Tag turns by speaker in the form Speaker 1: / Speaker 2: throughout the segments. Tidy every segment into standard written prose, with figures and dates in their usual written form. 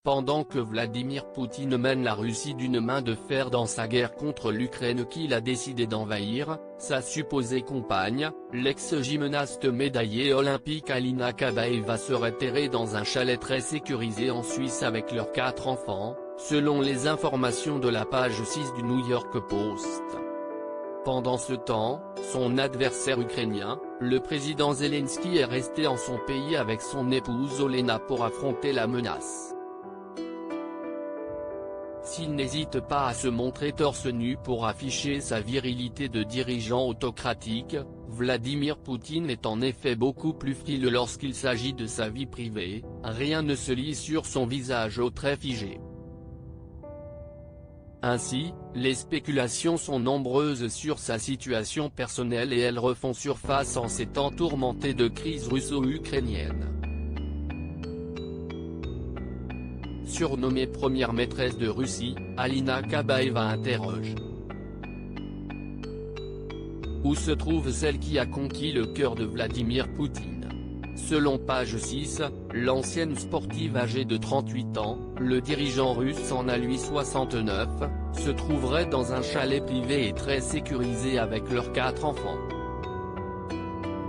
Speaker 1: Pendant que Vladimir Poutine mène la Russie d'une main de fer dans sa guerre contre l'Ukraine qu'il a décidé d'envahir, sa supposée compagne, l'ex-gymnaste médaillée olympique Alina Kabaeva serait terrée dans un chalet très sécurisé en Suisse avec leurs 4 enfants, selon les informations de la page 6 du New York Post. Pendant ce temps, son adversaire ukrainien, le président Zelensky est resté en son pays avec son épouse Olena pour affronter la menace. S'il n'hésite pas à se montrer torse nu pour afficher sa virilité de dirigeant autocratique, Vladimir Poutine est en effet beaucoup plus frileux lorsqu'il s'agit de sa vie privée, rien ne se lit sur son visage aux traits figés. Ainsi, les spéculations sont nombreuses sur sa situation personnelle et elles refont surface en ces temps tourmentés de crise russo-ukrainienne. Surnommée première maîtresse de Russie, Alina Kabaeva interroge. Où se trouve celle qui a conquis le cœur de Vladimir Poutine? Selon page 6, l'ancienne sportive âgée de 38 ans, le dirigeant russe en a lui 69, se trouverait dans un chalet privé et très sécurisé avec leurs 4 enfants.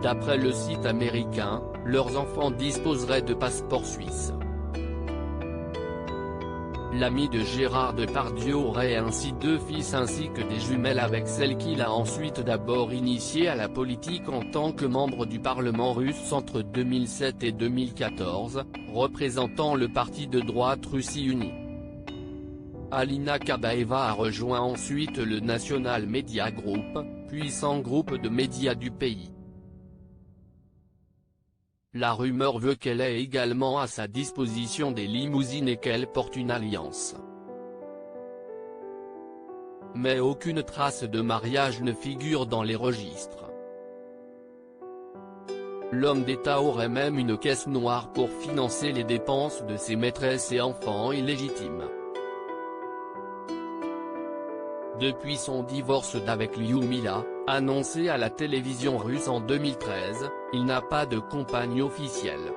Speaker 1: D'après le site américain, leurs enfants disposeraient de passeports suisses. L'ami de Gérard Depardieu aurait ainsi 2 fils ainsi que des jumelles avec celle qu'il a ensuite d'abord initiée à la politique en tant que membre du Parlement russe entre 2007 et 2014, représentant le parti de droite Russie Unie. Alina Kabaeva a rejoint ensuite le National Media Group, puissant groupe de médias du pays. La rumeur veut qu'elle ait également à sa disposition des limousines et qu'elle porte une alliance. Mais aucune trace de mariage ne figure dans les registres. L'homme d'État aurait même une caisse noire pour financer les dépenses de ses maîtresses et enfants illégitimes. Depuis son divorce d'avec Lyudmila, annoncé à la télévision russe en 2013, il n'a pas de compagne officielle.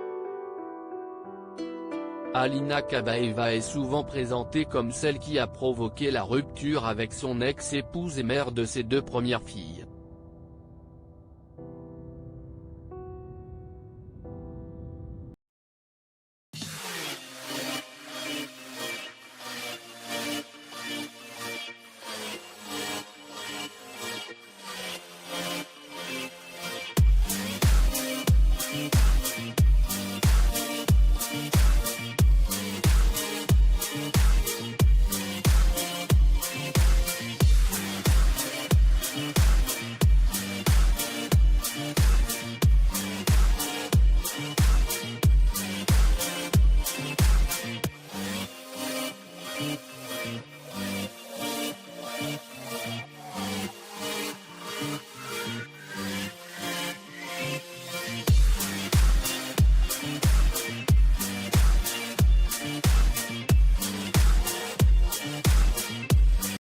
Speaker 1: Alina Kabaeva est souvent présentée comme celle qui a provoqué la rupture avec son ex-épouse et mère de ses 2 premières filles.